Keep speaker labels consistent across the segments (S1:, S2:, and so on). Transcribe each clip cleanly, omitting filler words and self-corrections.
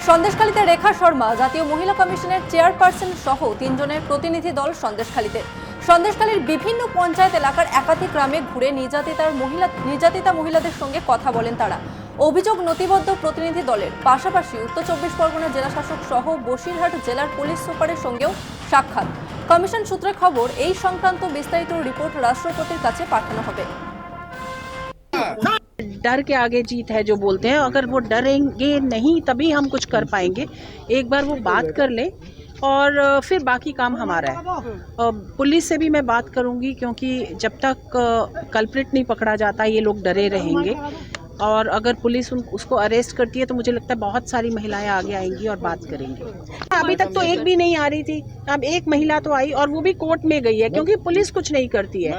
S1: সন্দেশখালীতে রেখা শর্মা জাতীয় মহিলা কমিশনের চেয়ারপারসন সহ 3 জনের প্রতিনিধি দল সন্দেশখালীর বিভিন্ন পঞ্চায়েত এলাকার একাধিক গ্রামে ঘুরে নির্যাতিতা মহিলাদের সঙ্গে কথা বলেন তারা। অভিযোগ নথিবদ্ধ প্রতিনিধি দলের পাশাপাশি উত্তর 24 পরগনা জেলাশাসক সহ বসিরহাট জেলার পুলিশ সুপারের সঙ্গেও সাক্ষাৎ। কমিশন সূত্রে খবর, এই সংক্রান্ত বিস্তারিত রিপোর্ট রাষ্ট্রপতির কাছে পাঠানো হবে।
S2: डर के आगे जीत है जो बोलते हैं, अगर वो डरेंगे नहीं तभी हम कुछ कर पाएंगे। एक बार वो बात कर ले और फिर बाकी काम हमारा है। पुलिस से भी मैं बात करूंगी, क्योंकि जब तक कल्प्रिट नहीं पकड़ा जाता ये लोग डरे रहेंगे। और अगर पुलिस उसको अरेस्ट करती है तो मुझे लगता है बहुत सारी महिलाएं आगे आएंगी और बात करेंगी। अभी तक तो एक भी नहीं आ रही थी, अब एक महिला तो आई और वो भी कोर्ट में गई है, क्योंकि पुलिस कुछ नहीं करती है,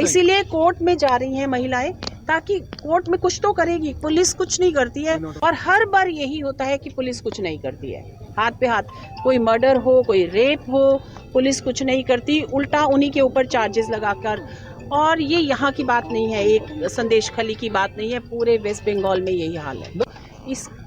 S2: इसीलिए कोर्ट में जा रही हैं महिलाएं, ताकि कोर्ट में कुछ तो करेगी। पुलिस कुछ नहीं करती है और हर बार यही होता है कि पुलिस कुछ नहीं करती है। हाथ पे हाथ, कोई मर्डर हो, कोई रेप हो, पुलिस कुछ नहीं करती, उल्टा उन्हीं के ऊपर चार्जेस लगाकर। और ये यहाँ की बात नहीं है, एक संदेशखाली की बात नहीं है, पूरे वेस्ट बंगाल में यही हाल है।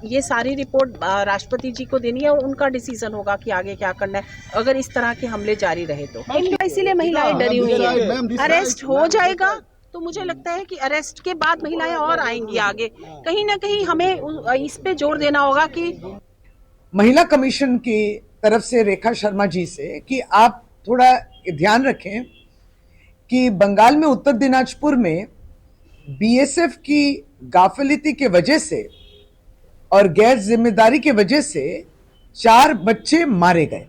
S2: ये सारी रिपोर्ट राष्ट्रपति जी को देनी है और उनका डिसीजन होगा कि आगे क्या करना है, अगर इस तरह के हमले जारी रहे तो। इसीलिए महिलाएं डरी हुई हैं। अरेस्ट हो जाएगा तो मुझे लगता है कि अरेस्ट के बाद महिलाएं और आएंगी आगे। कहीं ना कहीं हमें इस पे जोर देना होगा कि
S3: महिला कमीशन की तरफ से रेखा शर्मा जी से कि आप थोड़ा ध्यान रखें कि बंगाल में उत्तर दिनाजपुर में बीएसएफ की गाफिलती के वजह से और गैर जिम्मेदारी के वजह से 4 बच्चे मारे गए।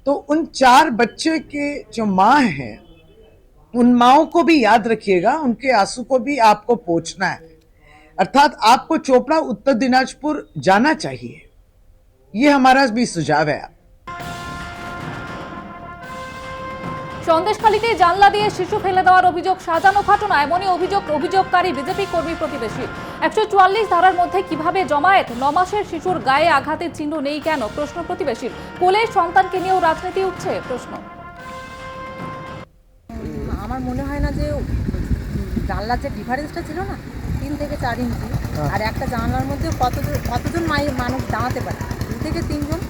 S3: तो उन 4 बच्चे के जो मां हैं, उन माओं को भी याद रखिएगा, उनके आंसू को भी आपको पोंछना है। अर्थात आपको चोपड़ा उत्तर दिनाजपुर जाना चाहिए, ये हमारा भी सुझाव है।
S1: সন্দেশখালীতে জানলা দিয়ে শিশু ফেলে দেওয়ার অভিযোগ সাজানো ঘটনা। এমনই অভিযোগকারী বিজেপি কর্মী প্রতিবেশী। 144 ধারার মধ্যে কিভাবে জমায়েত? 9 মাসের শিশুর গায়ে আঘাতের চিহ্ন নেই কেন? প্রশ্ন প্রতিবেশীর। কোলে সন্তানকে নিয়েও রাজনীতি উঠছে প্রশ্ন।
S4: আমার মনে হয় না যে জানলার যে ডিফারেন্সটা ছিল না 3 থেকে 4 ইঞ্চি, আর একটা জানলার মধ্যে কতজন মানুষ দাঁড়াতে পারে? 2 থেকে 3 জন।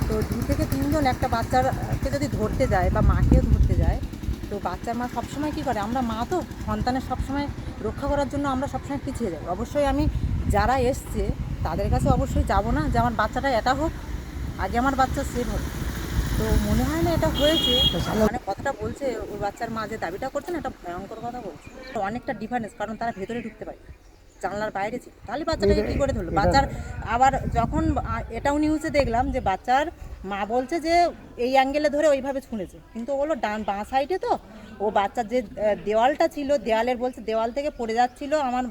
S4: তো 2 থেকে 3 জন একটা বাচ্চাকে যদি ধরতে যায় বা মাকেও ধরতে যায়, তো বাচ্চার মা সবসময় কী করে? আমরা মা তো সন্তানের সবসময় রক্ষা করার জন্য আমরা সবসময় পিছিয়ে যাই। অবশ্যই আমি যারা এসছে তাদের কাছে অবশ্যই যাব না যে আমার বাচ্চাটা এটা হোক, আগে আমার বাচ্চা সেভ হোক। তো মনে হয় না এটা হয়েছে। মানে কথাটা বলছে ওই বাচ্চার মা যে দাবিটা করছে না, এটা ভয়ঙ্কর কথা বলছে। তো অনেকটা ডিফারেন্স, কারণ তারা ভেতরে ঢুকতে পারে, জানলার বাইরে ছিল, তাহলে বাচ্চাটাকে কী করে ধরলো? বাচ্চার আবার যখন এটাও নিউজে দেখলাম যে বাচ্চার মা বলছে যে এই অ্যাঙ্গেলে ধরে ওইভাবে ছুঁড়েছে, কিন্তু ওগুলো বাঁ সাইডে, তো ও বাচ্চার যে দেওয়ালটা ছিল, বলছে দেওয়াল থেকে পড়ে যাচ্ছিল, আমার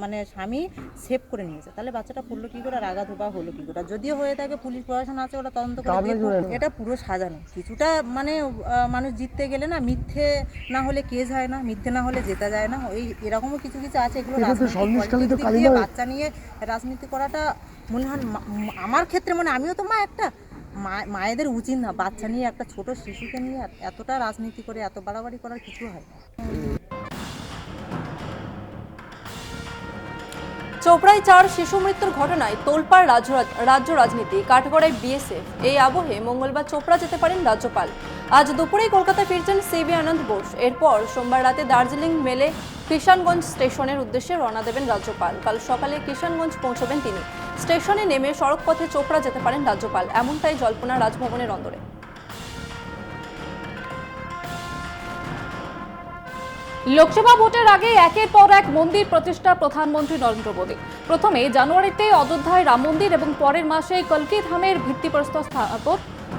S4: মানে স্বামী সেভ করে নিয়েছে। তাহলে বাচ্চাটা পড়লো কী করে, রাগা ধোবা হলো কী করে? যদিও হয়ে থাকে, পুলিশ প্রশাসন আছে, ওরা তদন্ত করে। এটা পুরো সাজানো কিছুটা, মানে মানুষ জিততে গেলে না, মিথ্যে না হলে কেস হয় না, মিথ্যে না হলে জেতা যায় না, এরকমও কিছু আছে। এগুলো বাচ্চা নিয়ে রাজনীতি করাটা মনে হয় আমার ক্ষেত্রে, মানে আমিও তো মা, একটা মায়েদের উচিত না বাচ্চা নিয়ে, একটা ছোট শিশুকে নিয়ে এতটা রাজনীতি করে এত বাড়াবাড়ি করার কিছু হয় না।
S1: চোপড়ায় 4 শিশু মৃত্যুর ঘটনায় তোলপাড় রাজ্য রাজনীতি, কাঠগড়ায় বিএসএফ। এই আবহে মঙ্গলবার চোপড়া যেতে পারেন রাজ্যপাল। আজ দুপুরেই কলকাতায় ফিরছেন সিবি আনন্দ বোস। এরপর সোমবার রাতে দার্জিলিং মেলে কিষানগঞ্জ স্টেশনের উদ্দেশ্যে রওনা দেবেন রাজ্যপাল। কাল সকালে কিষানগঞ্জ পৌঁছবেন তিনি। স্টেশনে নেমে সড়ক পথে চোপড়া যেতে পারেন রাজ্যপাল, এমনটাই জল্পনা রাজভবনের অন্দরে। লোকসভা ভোটের আগে একের পর এক মন্দির প্রতিষ্ঠা প্রধানমন্ত্রী নরেন্দ্র মোদী। প্রথমে জানুয়ারিতে অযোধ্যায় রাম মন্দির এবং পরের মাসে কল্কি ধামের ভিত্তিপ্রস্তর স্থাপন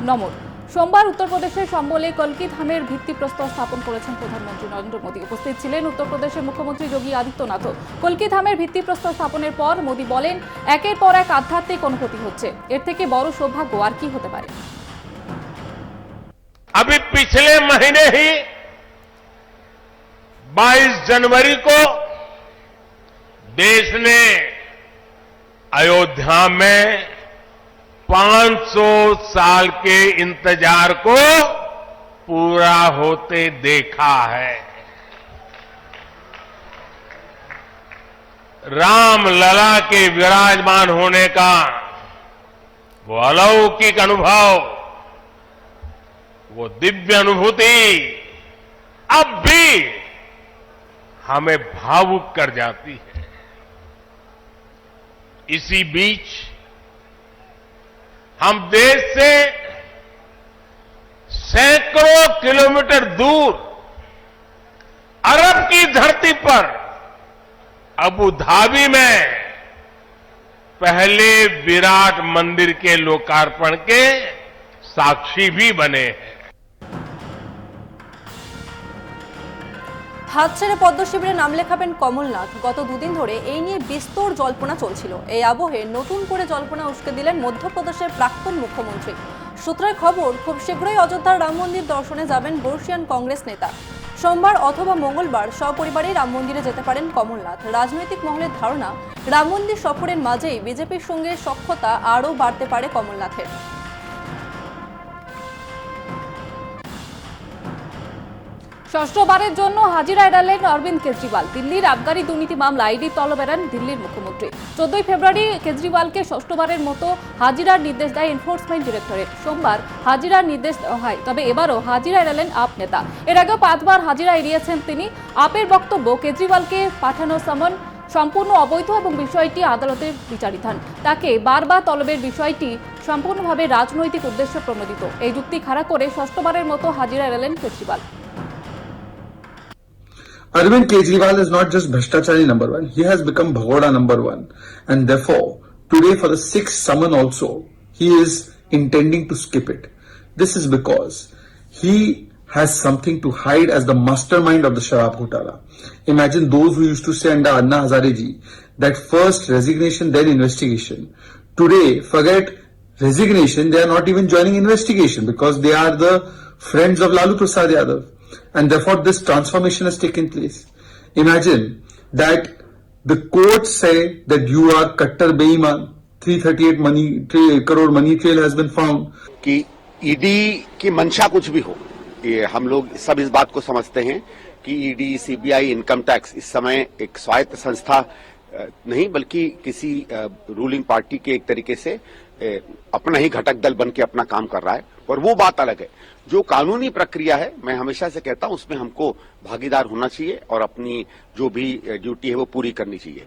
S1: নমর। সোমবার উত্তরপ্রদেশের সম্বলে কল্কি ধামের ভিত্তিপ্রস্তর স্থাপন করেছেন প্রধানমন্ত্রী নরেন্দ্র মোদী। উপস্থিত ছিলেন উত্তরপ্রদেশের মুখ্যমন্ত্রী যোগী আদিত্যনাথও। কল্কি ধামের ভিত্তিপ্রস্তর স্থাপনের পর মোদী বলেন, একের পর এক আধ্যাত্মিক অনুভূতি হচ্ছে, এর থেকে বড় সৌভাগ্য আর কি হতে পারে।
S5: अभी पिछले महीने ही 22 जनवरी को देश ने अयोध्या में 500 साल के इंतजार को पूरा होते देखा है। राम लला के विराजमान होने का वो अलौकिक अनुभव, वो दिव्य अनुभूति अब भी हमें भावुक कर जाती है। इसी बीच हम देश से सैकड़ों किलोमीटर दूर अरब की धरती पर अबू धाबी में पहले विराट मंदिर के लोकार्पण के साक्षी भी बने हैं।
S6: হাত ছেড়ে পদ্ম শিবিরে নাম লেখাবেন কমলনাথ। গত দুদিন ধরে এই নিয়ে বিস্তর জল্পনা চলছিল। এই আবহে নতুন করে জল্পনা উস্কে দিলেন মধ্যপ্রদেশের প্রাক্তন মুখ্যমন্ত্রী। সূত্রের খবর, খুব শীঘ্রই অযোধ্যার রাম মন্দির দর্শনে যাবেন বর্ষিয়ান কংগ্রেস নেতা। সোমবার অথবা মঙ্গলবার সপরিবারে রাম মন্দিরে যেতে পারেন কমলনাথ। রাজনৈতিক মহলের ধারণা, রাম মন্দির সফরের মাঝেই বিজেপির সঙ্গে সখ্যতা আরও বাড়তে পারে কমলনাথের।
S1: ষষ্ঠবারের জন্য হাজিরা এড়ালেন অরবিন্দ কেজরিওয়াল। দিল্লির আবগারি দুর্নীতি মামলায় ইডি তলব এড়ান দিল্লির মুখ্যমন্ত্রী। 14 ফেব্রুয়ারি কেজরিওয়ালকে ষষ্ঠবারের মতো হাজিরার নির্দেশ দেয় এনফোর্সমেন্ট ডিরেক্টরেট। সোমবার হাজিরার নির্দেশ দেওয়া হয়, তবে এবারও হাজিরা এড়ালেন আপ নেতা। এর আগেও 5 বার হাজিরা এড়িয়েছেন তিনি। আপের বক্তব্য, কেজরিওয়ালকে পাঠানো সমন সম্পূর্ণ অবৈধ এবং বিষয়টি আদালতের বিচারাধীন। তাকে বারবার তলবের বিষয়টি সম্পূর্ণভাবে রাজনৈতিক উদ্দেশ্যে প্রণোদিত। এই যুক্তি খাড়া করে ষষ্ঠবারের মতো হাজিরা এড়ালেন Kejriwal.
S7: Arvind Kejriwal is not just Bhashtachari number one, he has become Bhagoda number one. And therefore, today for the 6th summon also, he is intending to skip it. This is because he has something to hide as the mastermind of the Sharab Ghotala. Imagine those who used to say under Anna Hazare ji that first resignation, then investigation. Today, forget resignation, they are not even joining investigation because they are the friends of Lalu Prasad Yadav. And therefore this transformation has taken place. Imagine that the courts say that you are Kattar Beiman, 338 crore money trail has been found.
S8: कि ED की मंशा कुछ भी हो, ये हम लोग सब इस बात को समझते हैं कि ईडी, सीबीआई, इनकम टैक्स इस समय एक स्वायत्त संस्था नहीं बल्कि किसी रूलिंग पार्टी के एक तरीके से अपना ही घटक दल बन के अपना काम कर रहा है। और वो बात अलग है, जो कानूनी प्रक्रिया है, मैं हमेशा से कहता हूं उसमें हमको भागीदार होना चाहिए और अपनी जो भी ड्यूटी है वो पूरी करनी चाहिए।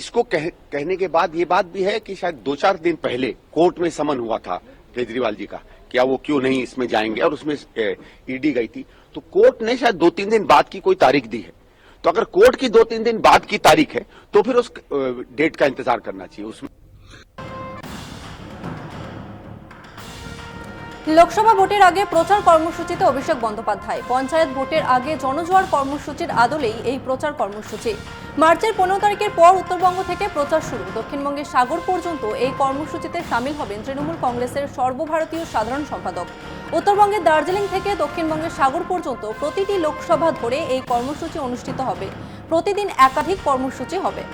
S8: इसको कहने के बाद ये बात भी है कि शायद 2-4 दिन पहले कोर्ट में समन हुआ था केजरीवाल जी का, क्या वो क्यों नहीं इसमें जाएंगे, और उसमें ईडी गई थी। तो कोर्ट ने शायद 2-3 दिन बाद की कोई तारीख दी है। तो अगर कोर्ट की 2-3 दिन बाद की तारीख है तो फिर उस डेट का इंतजार करना चाहिए। उसमें
S6: লোকসভা ভোটের আগে প্রচার কর্মসূচিতে অভিষেক বন্দ্যোপাধ্যায়। পঞ্চায়েত ভোটের আগে জনজোয়ার কর্মসূচির আদলেই এই প্রচার কর্মসূচি। মার্চের 15 তারিখের পর উত্তরবঙ্গ থেকে প্রচার শুরু। দক্ষিণবঙ্গের সাগর পর্যন্ত এই কর্মসূচিতে সামিল হবেন তৃণমূল কংগ্রেসের সর্বভারতীয় সাধারণ সম্পাদক। উত্তরবঙ্গের দার্জিলিং থেকে দক্ষিণবঙ্গের সাগর পর্যন্ত প্রতিটি লোকসভা ধরে এই কর্মসূচি অনুষ্ঠিত হবে। প্রতিদিন একাধিক কর্মসূচি হবে।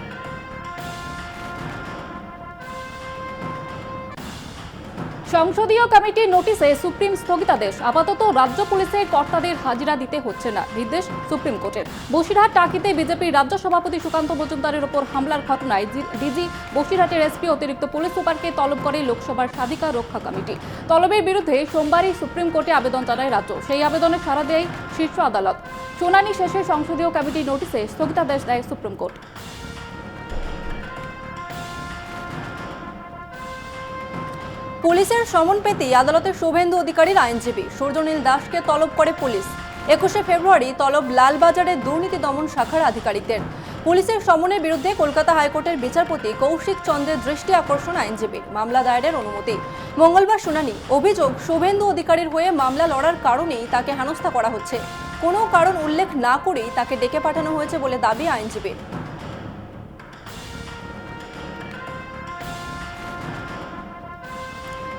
S1: সংসদীয় কমিটির নোটিশে সুপ্রিম স্থগিতাদেশ। আপাতত রাজ্য পুলিশের কর্তাদের হাজিরা দিতে হচ্ছে না, নির্দেশ সুপ্রিম কোর্টের। বসিরহাট টাকিতে বিজেপির রাজ্য সভাপতি সুকান্ত মজুমদারের ওপর হামলার ঘটনায় ডিজি বসিরহাটের এসপি অতিরিক্ত পুলিশ সুপারকে তলব করে লোকসভার স্বাধিকার রক্ষা কমিটি। তলবের বিরুদ্ধে সোমবারই সুপ্রিম কোর্টে আবেদন জানায় রাজ্য। সেই আবেদনে সাড়া দেয় শীর্ষ আদালত। শুনানি শেষে সংসদীয় কমিটির নোটিশে স্থগিতাদেশ দেয় সুপ্রিম কোর্ট।
S6: পুলিশের সমন পেতেই আদালতে শুভেন্দু অধিকারীর আইনজীবী সূর্যনীল দাসকে তলব করে পুলিশ। 21 ফেব্রুয়ারি তলব লালবাজারের দুর্নীতি দমন শাখার আধিকারিকদের। পুলিশের সমনের বিরুদ্ধে কলকাতা হাইকোর্টের বিচারপতি কৌশিক চন্দ্রের দৃষ্টি আকর্ষণ আইনজীবীর। মামলা দায়েরের অনুমতি। মঙ্গলবার শুনানি। অভিযোগ, শুভেন্দু অধিকারীর হয়ে মামলা লড়ার কারণেই তাকে হেনস্থা করা হচ্ছে। কোনো কারণ উল্লেখ না করেই তাকে ডেকে পাঠানো হয়েছে বলে দাবি আইনজীবীর।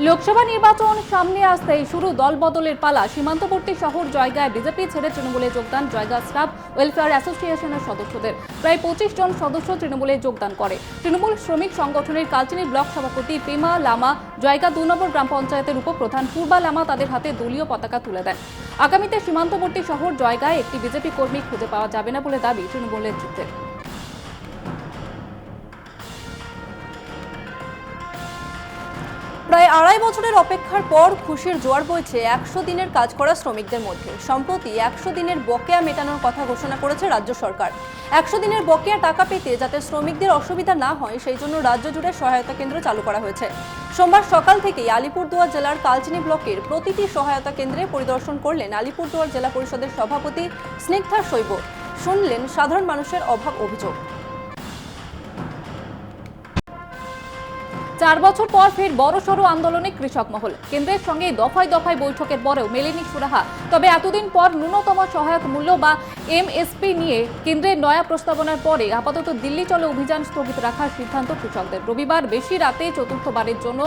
S1: লোকসভা নির্বাচন সামনে আসতেই শুরু দলবদলের পালা। সীমান্তবর্তী শহর জয়গায় বিজেপি ছেড়ে তৃণমূলে যোগদান জয়গা স্টাফ ওয়েলফেয়ার অ্যাসোসিয়েশনের সদস্যদের। প্রায় 25 জন সদস্য তৃণমূলে যোগদান করে। তৃণমূল শ্রমিক সংগঠনের কালচিনি ব্লক সভাপতি পেমা লামা, জয়গা 2 নম্বর গ্রাম পঞ্চায়েতের উপপ্রধান পূর্বা লামা তাদের হাতে দলীয় পতাকা তুলে দেন। আগামীতে সীমান্তবর্তী শহর জয়গায় একটি বিজেপি কর্মী খুঁজে পাওয়া যাবে না বলে দাবি তৃণমূল নেতৃত্বের।
S6: প্রায় ২.৫ বছরের অপেক্ষার পর খুশির জোয়ার বইছে ১০০ দিনের কাজ করা শ্রমিকদের মধ্যে। সম্প্রতি ১০০ দিনের বকেয়া মেটানোর কথা ঘোষণা করেছে রাজ্য সরকার। ১০০ দিনের বকেয়া টাকা পেতে যাতে শ্রমিকদের অসুবিধা না হয় সেই জন্য রাজ্য জুড়ে সহায়তা কেন্দ্র চালু করা হয়েছে। সোমবার সকাল থেকেই আলিপুরদুয়ার জেলার কালচিনি ব্লকের প্রতিটি সহায়তা কেন্দ্রে পরিদর্শন করলেন আলিপুরদুয়ার জেলা পরিষদের সভাপতি স্নিগ্ধা শৈব। শুনলেন সাধারণ মানুষের অভাব অভিযোগ।
S1: ৪ বছর পর ফের বড়সড় আন্দোলনে কৃষক মহল। কেন্দ্রের সঙ্গে দফায় দফায় বৈঠকের পরেও মেলেনি সুরাহা। তবে এতদিন পর ন্যূনতম সহায়ক মূল্য বা এমএসপি নিয়ে কেন্দ্রের নয়া প্রস্তাবনার পরে আপাতত দিল্লি চলো অভিযান স্থগিত রাখার সিদ্ধান্ত কৃষকদের। রবিবার বেশি রাতে চতুর্থবারের জন্য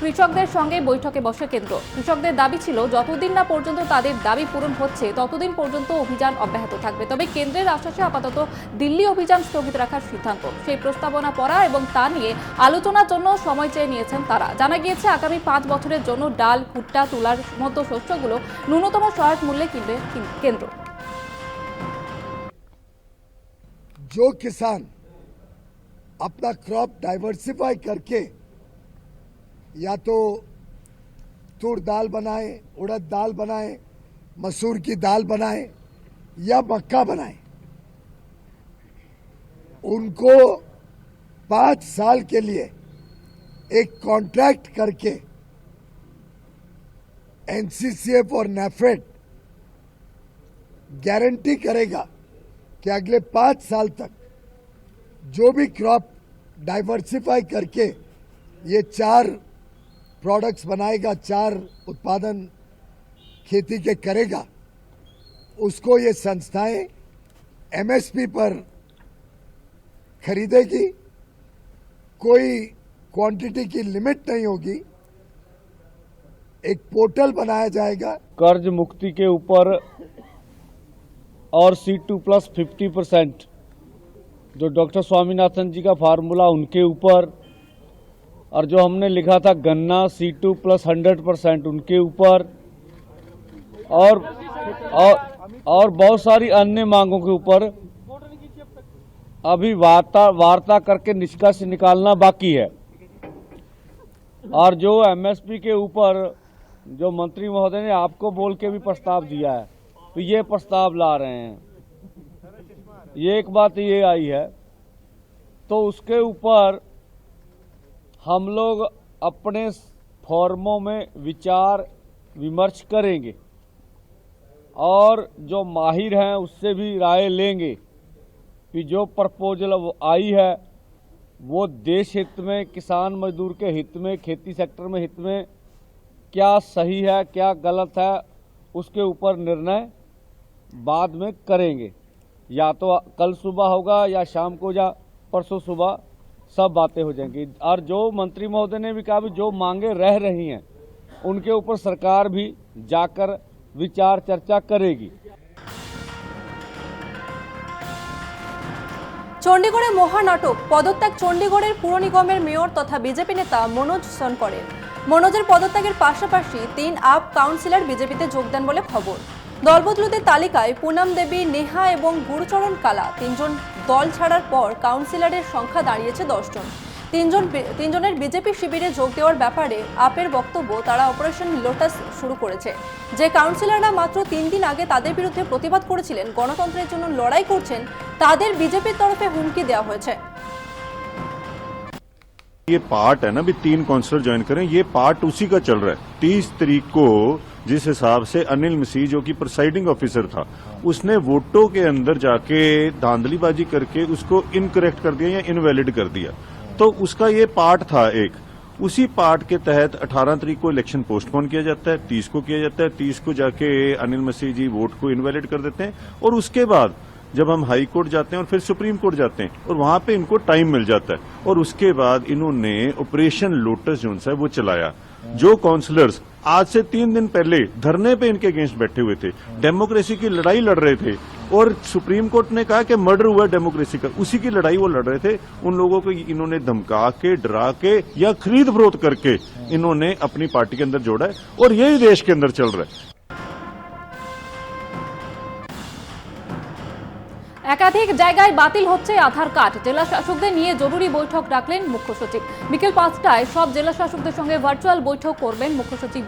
S1: কৃষকদের সঙ্গে বৈঠকে বসে কেন্দ্র। কৃষকদের দাবি ছিল যতদিন না পর্যন্ত তাদের দাবি পূরণ হচ্ছে ততদিন পর্যন্ত অভিযান অব্যাহত থাকবে। তবে কেন্দ্রের আশ্বাসে আপাতত দিল্লি অভিযান স্থগিত রাখার সিদ্ধান্ত। সেই প্রস্তাবনা পড়া এবং তা নিয়ে আলোচনার জন্য সময় চেয়ে নিয়েছেন তারা। জানা গিয়েছে আগামী ৫ বছরের জন্য ডাল, ভুট্টা, তুলার মতো শস্যগুলো ন্যূনতম সহায়ক মূল্যে কিনবে কেন্দ্র।
S9: जो किसान अपना क्रॉप डाइवर्सिफाई करके या तो तूर दाल बनाए, उड़द दाल बनाए, मसूर की दाल बनाए या मक्का बनाए, उनको 5 साल के लिए एक कॉन्ट्रैक्ट करके एनसीसीएफ और नेफेड गारंटी करेगा कि अगले 5 साल तक जो भी क्रॉप डाइवर्सिफाई करके ये 4 प्रोडक्ट्स बनाएगा, 4 उत्पादन खेती के करेगा, उसको ये संस्थाएं एमएसपी पर खरीदेगी। कोई क्वांटिटी की लिमिट नहीं होगी। एक पोर्टल बनाया जाएगा।
S10: कर्ज मुक्ति के ऊपर और C2+ 50% जो डॉक्टर स्वामीनाथन जी का फार्मूला उनके ऊपर, और जो हमने लिखा था गन्ना C2+ 100% उनके ऊपर, और बहुत सारी अन्य मांगों के ऊपर अभी वार्ता करके निष्कर्ष निकालना बाकी है। और जो MSP के ऊपर जो मंत्री महोदय ने आपको बोल के भी प्रस्ताव दिया है, तो ये प्रस्ताव ला रहे हैं। ये एक बात ये आई है, तो उसके ऊपर हम लोग अपने फॉर्मों में विचार विमर्श करेंगे और जो माहिर हैं उससे भी राय लेंगे कि जो प्रपोजल आई है वो देश हित में, किसान मजदूर के हित में, खेती सेक्टर में हित में क्या सही है क्या गलत है, उसके ऊपर निर्णय बाद में करेंगे। या तो कल सुबह होगा या शाम को या परसों सुबह सब बातें हो जाएंगी। और जो मंत्री महोदय ने भी कहा भी जो मांगे रह रही हैं उनके ऊपर सरकार भी जाकर विचार चर्चा करेगी।
S6: চণ্ডীগড়ে মহানাটক, পদত্যাগ চণ্ডীগড়ের পুর নিগমের মেয়র তথা বিজেপি নেতা মনোজ সনকরের। মনোজের পদত্যাগের পাশাপাশি 3 আপ কাউন্সিলর বিজেপিতে যোগ দেন বলে খবর। দলবদলুদের তালিকায় পুনম দেবী, নেহা এবং গুরুচরণ কালা 3 জন দল ছাড়ার পর কাউন্সিলরের সংখ্যা দাঁড়িয়েছে 10 জন। 3 জনের বিজেপি শিবিরে যোগ দেওয়ার ব্যাপারে আপের বক্তব্য, তারা অপারেশন লোটাস শুরু করেছে। যে কাউন্সিলররা মাত্র 3 দিন আগে তাদের বিরুদ্ধে প্রতিবাদ করেছিলেন, গণতন্ত্রের জন্য লড়াই করছেন, তাদের বিজেপির তরফে হুমকি দেওয়া হয়েছে।
S11: ये पार्ट है ना भी 3 काउंसलर ज्वाइन करें, ये पार्ट उसी का चल रहा है। 30 तारीख को जिस हिसाब से अनिल मसीह जो कि प्रिसाइडिंग ऑफिसर था, उसने वोटों के अंदर जाके धांधलीबाजी करके उसको इनकरेक्ट कर दिया या इनवैलिड कर दिया, तो उसका ये पार्ट था एक। उसी पार्ट के तहत 18 तारीख को इलेक्शन पोस्टपोन किया जाता है, 30 को किया जाता है, 30 को जाके अनिल मसीह जी वोट को इनवैलिड कर देते हैं, और उसके बाद जब हम हाई कोर्ट जाते हैं और फिर सुप्रीम कोर्ट जाते हैं और वहां पे इनको टाइम मिल जाता है, और उसके बाद इन्होंने ऑपरेशन लोटस जो है वो चलाया। जो काउंसलर्स आज से 3 दिन पहले धरने पे इनके अगेंस्ट बैठे हुए थे, डेमोक्रेसी की लड़ाई लड़ रहे थे, और सुप्रीम कोर्ट ने कहा कि मर्डर हुआ डेमोक्रेसी का, उसी की लड़ाई वो लड़ रहे थे। उन लोगों को इन्होंने धमका के, डरा के या खरीद फरोख्त करके इन्होंने अपनी पार्टी के अंदर जोड़ा है, और यही देश के अंदर चल रहा है।
S1: একাধিক জায়গায় বাতিল হচ্ছে আধার কার্ড। জেলা শাসকদের নিয়ে জরুরি বৈঠক ডাকলেন মুখ্য সচিব। বিকেল 5টায় সব জেলা শাসকদের সঙ্গে ভার্চুয়াল বৈঠক করবেন মুখ্য সচিব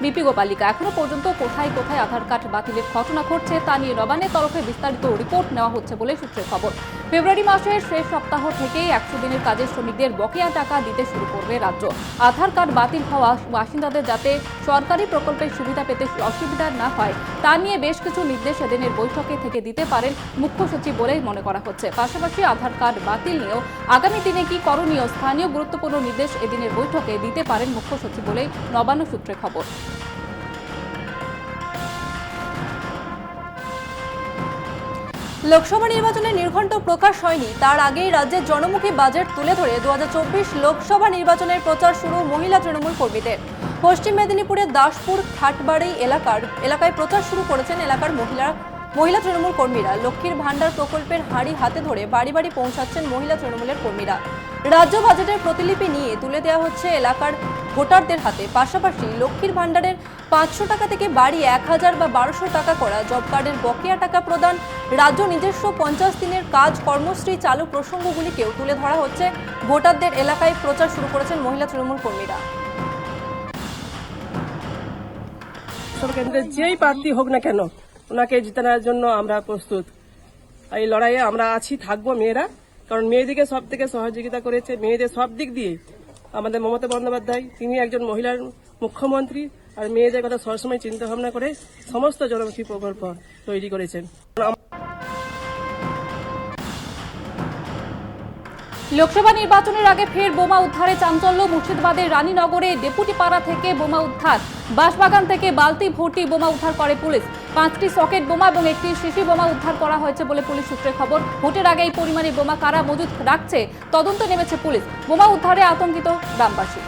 S1: বিপি গোপালিকা। এখনো পর্যন্ত কোথায় কোথায় আধার কার্ড বাতিলের ঘটনা ঘটছে তা নিয়ে নবান্নের তরফে বিস্তারিত রিপোর্ট নেওয়া হচ্ছে বলে সূত্রের খবর। ফেব্রুয়ারি মাসের শেষ সপ্তাহ থেকেই 100 দিনের কাজের শ্রমিকদের বকেয়া টাকা দিতে শুরু করবে রাজ্য। আধার কার্ড বাতিল হওয়া বাসিন্দাদের যাতে সরকারি প্রকল্পের সুবিধা পেতে অসুবিধা না হয় তা নিয়ে বেশ কিছু নির্দেশ এদিনের বৈঠকে থেকে দিতে পারেন মুখ্য সচিব বলেই মনে করা হচ্ছে। পাশাপাশি আধার কার্ড বাতিল নিয়েও আগামী দিনে কি করণীয় স্থানীয় গুরুত্বপূর্ণ নির্দেশ এদিনের বৈঠকে দিতে পারেন মুখ্য সচিব বলেই নবান্ন সূত্রে খবর।
S6: লোকসভা নির্বাচনের নির্ঘণ্ট প্রকাশ হয়নি, তার আগেই রাজ্যের জনমুখী বাজেট তুলে ধরে 2024 লোকসভা নির্বাচনের প্রচার শুরু মহিলা তৃণমূল কর্মীদের। পশ্চিম মেদিনীপুরের দাসপুর খাটবাড়ি এলাকায় প্রচার শুরু করেছেন এলাকার মহিলা তৃণমূল কর্মীরা। লক্ষ্মীর ভাণ্ডার প্রকল্পের হাড়ি হাতে ধরে বাড়ি বাড়ি পৌঁছাচ্ছেন মহিলা তৃণমূলের কর্মীরা। রাজ্য বাজেটের প্রতিলিপি নিয়ে তুলে দেওয়া হচ্ছে এলাকার ভোটারদের হাতে। পাশাপাশি লক্ষ্মীর ভাণ্ডারের 500 টাকা থেকে বাড়ি 1000 বা 1200 টাকা করা, জব কার্ডের বকেয়া টাকা প্রদান, রাজ্য নিজস্ব 50 দিনের কাজ কর্মশ্রী চালু প্রসঙ্গগুলিকেও তুলে ধরা হচ্ছে ভোটারদের। এলাকায় প্রচার শুরু করেছেন মহিলা তৃণমূল কর্মীরা।
S12: কেন্দ্রে যেই প্রার্থী হোক না কেন ওনাকে জিতানোর জন্য আমরা প্রস্তুত। এই লড়াইয়ে আমরা আছি, থাকবো মেয়েরা, কারণ মেয়েদিকে সব থেকে সহযোগিতা করেছে, মেয়েদের সব দিক দিয়ে আমাদের মমতা বন্দ্যোপাধ্যায়। তিনি একজন মহিলার মুখ্যমন্ত্রী, আর মেয়েদের কথা সবসময় চিন্তা ভাবনা করে সমস্ত জনমুখী প্রকল্প তৈরি করেছেন।
S1: লোকসভা নির্বাচনের আগে ফের বোমা উদ্ধারে চাঞ্চল্য। মুর্শিদাবাদের রানীনগরে ডেপুটি পাড়া থেকে বোমা উদ্ধার। বাঁশবাগান থেকে বালতি ভর্তি বোমা উদ্ধার করে পুলিশ। 5টি সকেট বোমা এবং একটি শিশি বোমা উদ্ধার করা হয়েছে বলে পুলিশ সূত্রে খবর। ভোটের আগে এই পরিমাণে বোমা কারা মজুত রাখছে তদন্ত নেমেছে পুলিশ। বোমা উদ্ধারে আতঙ্কিত গ্রামবাসী।